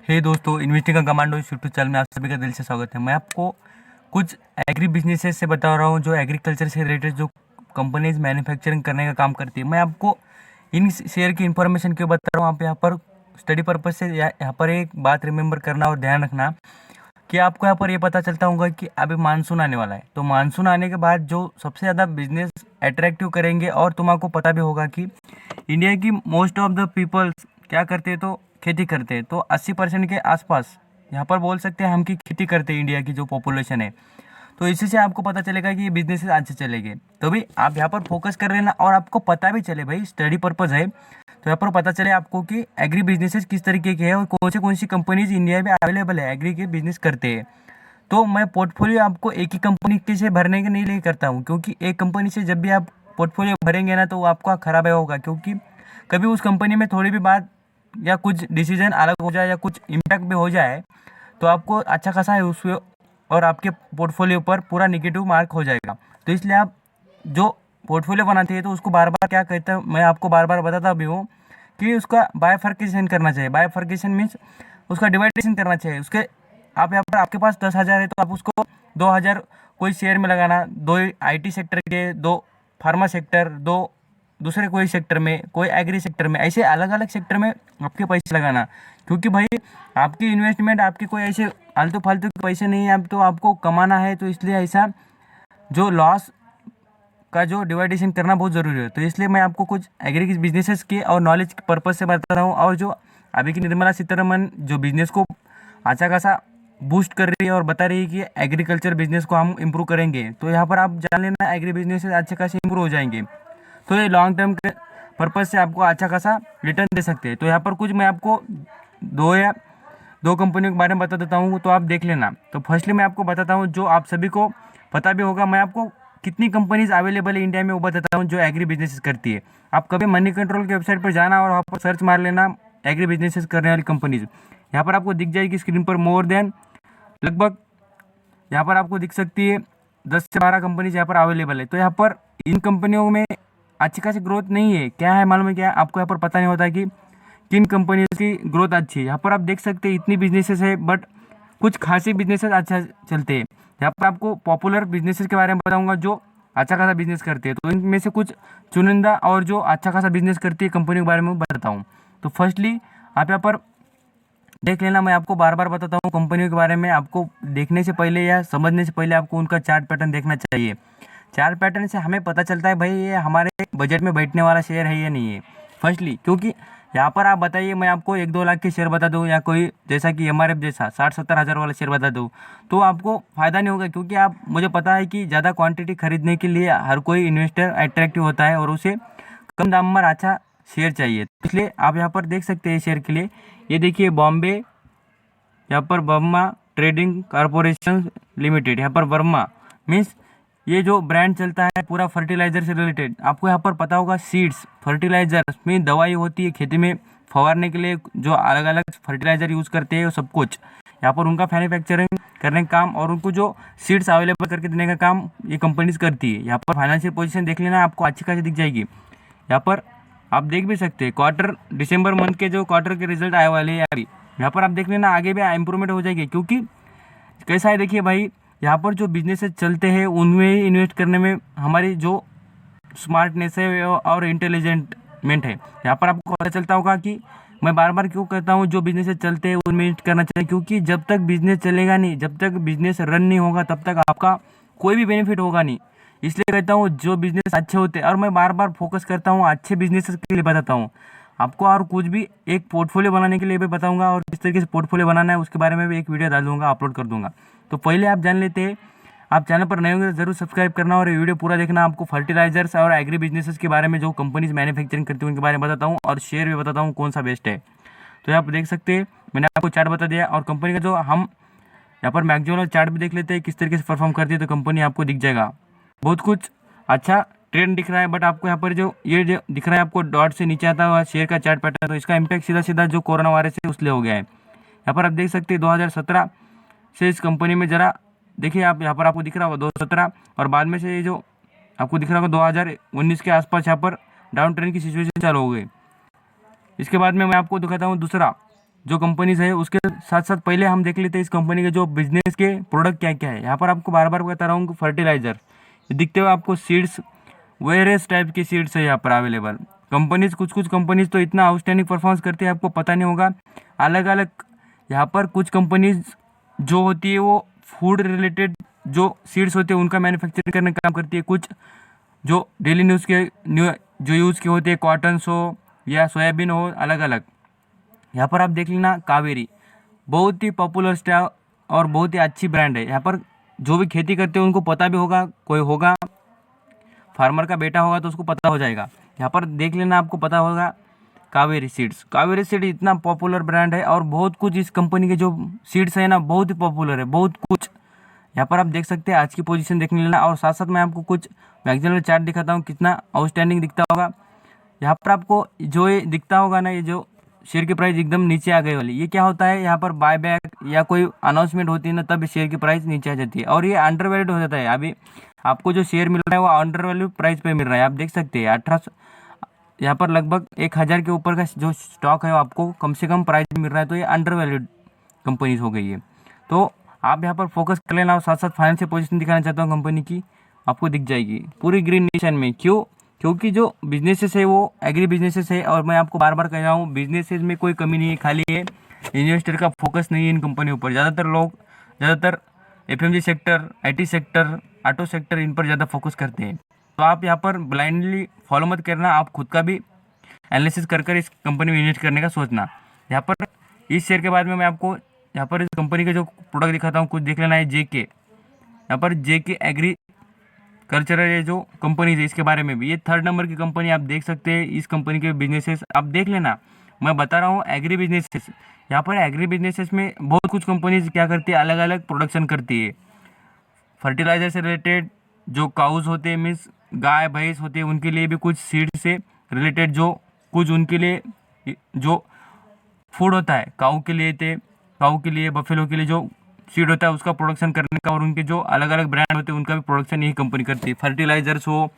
हे दोस्तों, इन्वेस्टिंग का commando YouTube channel में आप सभी का दिल से स्वागत है। मैं आपको कुछ एग्री बिजनेसेस से बता रहा हूँ जो एग्रीकल्चर से रिलेटेड जो कंपनीज मैन्युफैक्चरिंग करने का काम करती है। मैं आपको इन शेयर की इन्फॉर्मेशन क्यों बता रहा हूँ, आप यहाँ पर स्टडी पर्पज से यहाँ पर एक बात रिमेंबर करना और ध्यान रखना कि आपको यहाँ पर ये पता चलता होगा कि अभी मानसून आने वाला है। तो मानसून आने के बाद जो सबसे ज़्यादा बिजनेस अट्रैक्टिव करेंगे, और तुमको पता भी होगा कि इंडिया की मोस्ट ऑफ द पीपल्स क्या करते हैं, तो खेती करते हैं। तो 80% के आसपास यहाँ पर बोल सकते हैं हम कि खेती करते हैं इंडिया की जो पॉपुलेशन है। तो इसी से आपको पता चलेगा कि ये बिजनेसेस अच्छे चलेंगे। तो भी आप यहाँ पर फोकस कर रहे हैं ना, और आपको पता भी चले, भाई स्टडी पर्पज़ है तो यहाँ पर पता चले आपको कि एग्री बिजनेसेस किस तरीके के हैं और कौन सी कंपनीज इंडिया में अवेलेबल है एग्री के बिजनेस करते हैं। तो मैं पोर्टफोलियो आपको एक ही कंपनी के से भरने के नहीं ले करता हूँ, क्योंकि एक कंपनी से जब भी आप पोर्टफोलियो भरेंगे ना तो वो आपका खराब होगा, क्योंकि कभी उस कंपनी में थोड़ी भी बात या कुछ डिसीजन अलग हो जाए या कुछ इम्पैक्ट भी हो जाए तो आपको अच्छा खासा है उस और आपके पोर्टफोलियो पर पूरा निगेटिव मार्क हो जाएगा। तो इसलिए आप जो पोर्टफोलियो बनाते हैं तो उसको बार बार क्या कहते हैं, मैं आपको बार बार बताता भी हूँ कि उसका बायफर्केशन करना चाहिए। बायफर्केशन मीन्स उसका डिवाइडेशन करना चाहिए। उसके आप यहाँ पर आपके पास 10,000 है तो आप उसको 2,000 कोई शेयर में लगाना, 2 IT सेक्टर के, 2 फार्मा सेक्टर, 2 दूसरे कोई सेक्टर में, कोई एग्री सेक्टर में, ऐसे अलग अलग सेक्टर में आपके पैसे लगाना। क्योंकि भाई आपकी इन्वेस्टमेंट आपके कोई ऐसे आलतू फालतू के पैसे नहीं है, अब तो आपको कमाना है। तो इसलिए ऐसा जो लॉस का जो डिवाइडेशन करना बहुत ज़रूरी है। तो इसलिए मैं आपको कुछ एग्री बिजनेसेस के और नॉलेज के पर्पज़ से बता रहा हूँ, और जो अभी की निर्मला सीतारमन जो बिजनेस को अच्छा खासा बूस्ट कर रही है और बता रही है कि एग्रीकल्चर बिजनेस को हम इम्प्रूव करेंगे। तो यहाँ पर आप जान लेना एग्री बिजनेस अच्छे खासे इम्प्रूव हो जाएंगे। तो ये लॉन्ग टर्म के पर्पज़ से आपको अच्छा खासा रिटर्न दे सकते हैं। तो यहाँ पर कुछ मैं आपको दो कंपनियों के बारे में बता देता हूँ, तो आप देख लेना। तो फर्स्टली मैं आपको बताता हूँ जो आप सभी को पता भी होगा, मैं आपको कितनी कंपनीज अवेलेबल है इंडिया में वो बताता हूँ जो एग्री बिजनेसेस करती है। आप कभी मनी कंट्रोल की वेबसाइट पर जाना और वहाँ पर सर्च मार लेना एग्री बिजनेसेस करने वाली कंपनीज। यहाँ पर आपको दिख जाएगी स्क्रीन पर मोर देन लगभग यहाँ पर आपको दिख सकती है 10 से 12 कंपनीज यहाँ पर अवेलेबल है। तो यहाँ पर इन कंपनियों में अच्छी खासी ग्रोथ नहीं है। क्या है मालूम है क्या? आपको यहाँ पर पता नहीं होता कि किन कंपनीज की ग्रोथ अच्छी है। यहाँ पर आप देख सकते हैं इतनी बिजनेसेस है, बट कुछ खासी बिजनेसेस अच्छा चलते हैं। यहाँ पर आपको पॉपुलर बिजनेसेस के बारे में बताऊंगा जो अच्छा खासा बिजनेस करते हैं। तो इनमें से कुछ चुनिंदा और जो अच्छा खासा बिजनेस करती है कंपनी के बारे में बताता हूँ। तो फर्स्टली आप यहाँ पर देख लेना, मैं आपको बार बार बताता हूँ कंपनियों के बारे में। आपको देखने से पहले या समझने से पहले आपको उनका चार्ट पैटर्न देखना चाहिए। चार्ट पैटर्न से हमें पता चलता है भाई ये हमारे बजट में बैठने वाला शेयर है या नहीं है। फर्स्टली क्योंकि यहाँ पर आप बताइए मैं आपको 1-2 लाख के शेयर बता दूँ या कोई जैसा कि MRF जैसा 60-70 हज़ार वाला शेयर बता दूँ तो आपको फ़ायदा नहीं होगा, क्योंकि आप मुझे पता है कि ज़्यादा क्वांटिटी खरीदने के लिए हर कोई इन्वेस्टर अट्रैक्टिव होता है और उसे कम दाम में अच्छा शेयर चाहिए। इसलिए आप यहाँ पर देख सकते हैं शेयर के लिए, ये देखिए बॉम्बे, यहाँ पर वर्मा ट्रेडिंग कॉरपोरेशन लिमिटेड, यहाँ पर वर्मा मीन्स ये जो ब्रांड चलता है पूरा फर्टिलाइज़र से रिलेटेड। आपको यहाँ पर पता होगा सीड्स फर्टिलाइज़र में दवाई होती है खेती में फवारने के लिए, जो अलग अलग फर्टिलाइज़र यूज़ करते हैं वो सब कुछ यहाँ पर उनका मैन्युफैक्चरिंग करने का काम और उनको जो सीड्स अवेलेबल करके देने का काम ये कंपनीज करती है। यहाँ पर फाइनेंशियल पोजीशन देख लेना, आपको अच्छी खासी दिख जाएगी। यहाँ पर आप देख भी सकते हैं क्वार्टर दिसंबर मंथ के जो क्वार्टर के रिजल्ट आए वाले हैं अभी, यहाँ पर आप देख लेना आगे भी इम्प्रूवमेंट हो जाएगी। क्योंकि कैसा है देखिए भाई, यहाँ पर जो बिजनेसेस चलते हैं उनमें ही इन्वेस्ट करने में हमारी जो स्मार्टनेस है और इंटेलिजेंटमेंट है। यहाँ पर आपको पता चलता होगा कि मैं बार बार क्यों कहता हूँ जो बिजनेसेस चलते हैं उनमें इन्वेस्ट करना चाहिए, क्योंकि जब तक बिजनेस चलेगा नहीं, जब तक बिजनेस रन नहीं होगा तब तक आपका कोई भी बेनिफिट होगा नहीं। इसलिए कहता हूँ जो बिजनेस अच्छे होते हैं, और मैं बार बार फोकस करता हूँ अच्छे बिजनेस के लिए बताता हूँ आपको, और कुछ भी एक पोर्टफोलियो बनाने के लिए भी बताऊंगा, और किस तरीके से पोर्टफोलियो बनाना है उसके बारे में भी एक वीडियो डाल दूंगा, अपलोड कर दूंगा। तो पहले आप जान लेते हैं, आप चैनल पर नए होंगे तो जरूर सब्सक्राइब करना और ये वीडियो पूरा देखना। आपको फर्टिलाइजर्स और एग्री बिजनेसेस के बारे में जो कंपनीज मैन्युफैक्चरिंग करती हैं उनके बारे में बताता हूँ, और शेयर भी बताता हूँ कौन सा बेस्ट है। तो आप देख सकते हैं मैंने आपको चार्ट बता दिया, और कंपनी का जो हम यहाँ पर मैक्सिमम चार्ट भी देख लेते हैं किस तरीके से परफॉर्म करती है, तो कंपनी आपको दिख जाएगा। बहुत कुछ अच्छा ट्रेंड दिख रहा है, बट आपको यहाँ पर जो ये जो दिख रहा है आपको डॉट से नीचे आता हुआ शेयर का चार्ट पैटर्न, तो इसका इम्पैक्ट सीधा सीधा जो कोरोना वायरस है उसलिए हो गया है। यहाँ पर आप देख सकते हैं 2017 से इस कंपनी में जरा देखिए, आप यहाँ पर आपको दिख रहा होगा 2017, और बाद में से ये जो आपको दिख रहा होगा 2019 के आसपास यहाँ पर डाउन ट्रेंड की सिचुएशन चालू हो गई। इसके बाद में मैं आपको दिखाता हूँ दूसरा जो कंपनीज है उसके साथ साथ पहले हम देख लेते हैं इस कंपनी के जो बिजनेस के प्रोडक्ट क्या क्या है। यहाँ पर आपको बार बार बता रहा हूँ कि फर्टिलाइजर दिखते हो आपको, सीड्स वेरियस टाइप की सीड्स है यहाँ पर अवेलेबल। कंपनीज कुछ कुछ कंपनीज तो इतना आउटस्टैंडिंग परफॉर्मेंस करती है आपको पता नहीं होगा। अलग अलग यहाँ पर कुछ कंपनीज जो होती है वो फूड रिलेटेड जो सीड्स होते हैं उनका मैन्युफैक्चरिंग करने का काम करती है। कुछ जो डेली न्यू जो यूज़ के होते हैं कॉटन्स हो या सोयाबीन हो, अलग अलग। यहाँ पर आप देख लेना कावेरी बहुत ही पॉपुलर स्टार और बहुत ही अच्छी ब्रांड है। यहाँ पर जो भी खेती करते हैं उनको पता भी होगा, कोई होगा फार्मर का बेटा होगा तो उसको पता हो जाएगा। यहाँ पर देख लेना आपको पता होगा कावेरी सीड्स। कावेरी सीड इतना पॉपुलर ब्रांड है और बहुत कुछ इस कंपनी के जो सीड्स है ना बहुत ही पॉपुलर है, बहुत कुछ। यहाँ पर आप देख सकते हैं आज की पोजीशन देख लेना और साथ साथ मैं आपको कुछ मैक्सिमम चार्ट दिखाता हूँ कितना आउटस्टैंडिंग दिखता होगा। यहाँ पर आपको जो ये दिखता होगा ना, ये जो शेयर की प्राइस एकदम नीचे आ गई वाली, ये क्या होता है यहाँ पर बाय बैक या कोई अनाउंसमेंट होती है ना तब शेयर की प्राइस नीचे आ जाती है और ये अंडर वैल्यूड हो जाता है। अभी आपको जो शेयर मिल रहा है वो अंडर वैल्यू प्राइस पे मिल रहा है। आप देख सकते हैं 1800 यहाँ पर लगभग 1000 के ऊपर का जो स्टॉक है वो आपको कम से कम प्राइस मिल रहा है, तो ये अंडर वैल्यूड कंपनीज हो गई है। तो आप यहाँ पर फोकस कर लेना और साथ साथ फाइनेंशियल पोजीशन दिखाना चाहता हूँ कंपनी की, आपको दिख जाएगी पूरी ग्रीन निशान में। क्यों? क्योंकि जो बिजनेसेस है वो एग्री बिजनेसेस है और मैं आपको बार बार कह रहा हूँ बिजनेसेस में कोई कमी नहीं है, खाली है इन्वेस्टर का फोकस नहीं है इन कंपनियों पर। ज़्यादातर FMG sector, IT sector, auto sector in पर ज़्यादा फोकस करते हैं। तो आप यहाँ पर ब्लाइंडली फॉलो मत करना, आप खुद का भी एनालिसिस कर इस कंपनी में इन्वेस्ट करने का सोचना। यहाँ पर इस शेयर के बाद में मैं आपको यहाँ पर इस कंपनी के जो प्रोडक्ट दिखाता हूँ कुछ देख लेना है। जेके, यहाँ पर जेके एग्री कल्चरल ये जो कंपनी है इसके बारे में भी, ये 3rd नंबर की कंपनी आप देख सकते हैं। इस कंपनी के बिजनेसेस आप देख लेना, मैं बता रहा हूँ एग्री बिजनेसेस। यहाँ पर एग्री बिजनेसेस में बहुत कुछ कंपनीज क्या करती है, अलग अलग प्रोडक्शन करती है। फर्टिलाइजर से रिलेटेड जो काउज होते हैं मीन्स गाय भैंस होते हैं उनके लिए भी कुछ सीड से रिलेटेड जो कुछ उनके लिए जो फूड होता है काऊ के लिए बफेलो के लिए जो सीड होता है उसका प्रोडक्शन करने का और उनके जो अलग अलग ब्रांड होते हैं उनका भी प्रोडक्शन यही कंपनी करती है। फर्टिलाइजर्स हो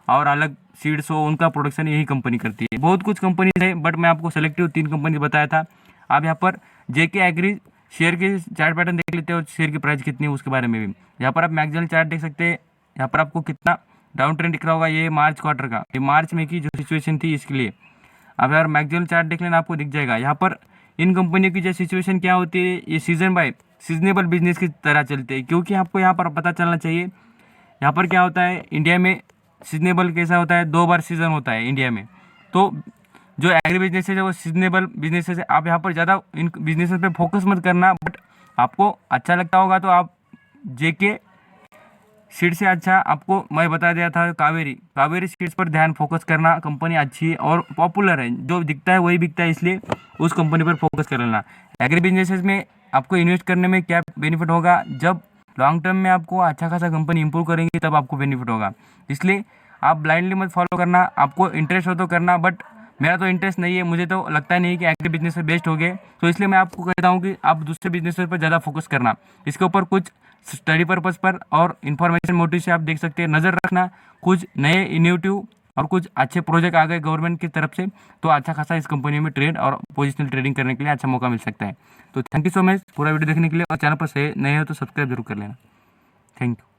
और अलग सीड्स हो उनका प्रोडक्शन यही कंपनी करती है। बहुत कुछ कंपनीज है बट मैं आपको सेलेक्टिव 3 कंपनी बताया था। आप यहाँ पर जेके एग्री शेयर के चार्ट पैटर्न देख लेते हो, शेयर की प्राइस कितनी है उसके बारे में भी। यहाँ पर आप मैक्सिमम चार्ट देख सकते हैं, यहाँ पर आपको कितना डाउन ट्रेंड दिख रहा होगा। ये मार्च क्वार्टर का, ये मार्च में की जो सिचुएशन थी इसके लिए। अब यार मैक्सिमम चार्ट देख लेना आपको दिख जाएगा। यहाँ पर इन कंपनियों की जो सिचुएशन क्या होती है, ये सीजन बाय सीजनेबल बिजनेस की तरह चलते हैं। क्योंकि आपको यहाँ पर पता चलना चाहिए यहाँ पर क्या होता है इंडिया में सीजनेबल कैसा होता है, 2 बार सीजन होता है इंडिया में। तो जो एग्री बिजनेस है वो सीजनेबल बिजनेस है। आप यहाँ पर ज़्यादा इन बिजनेस पे फोकस मत करना, बट आपको अच्छा लगता होगा तो आप जेके सीड से अच्छा आपको मैं बता दिया था कावेरी सीड्स पर ध्यान फोकस करना। कंपनी अच्छी है और पॉपुलर है, जो दिखता है वही बिकता है, इसलिए उस कंपनी पर फोकस कर लेना। एग्री बिजनेसेस में आपको इन्वेस्ट करने में क्या बेनिफिट होगा, जब लॉन्ग टर्म में आपको अच्छा खासा कंपनी इंप्रूव करेंगे तब आपको बेनिफिट होगा। इसलिए आप ब्लाइंडली मत फॉलो करना, आपको इंटरेस्ट हो तो करना, बट मेरा तो इंटरेस्ट नहीं है, मुझे तो लगता नहीं कि एग्री बिजनेस से बेस्ट हो गए। तो इसलिए मैं आपको कहता हूँ कि आप दूसरे बिजनेस पर ज़्यादा फोकस करना। इसके ऊपर कुछ स्टडी पर्पज़ पर और इन्फॉर्मेशन मोटिव से आप देख सकते हैं, नज़र रखना। कुछ नए इनोवेटिव और कुछ अच्छे प्रोजेक्ट आ गए गवर्नमेंट की तरफ से तो अच्छा खासा इस कंपनी में ट्रेड और पोजिशनल ट्रेडिंग करने के लिए अच्छा मौका मिल सकता है। तो थैंक यू सो मच पूरा वीडियो देखने के लिए, और चैनल पर से नए हो तो सब्सक्राइब जरूर कर लेना। Thank you.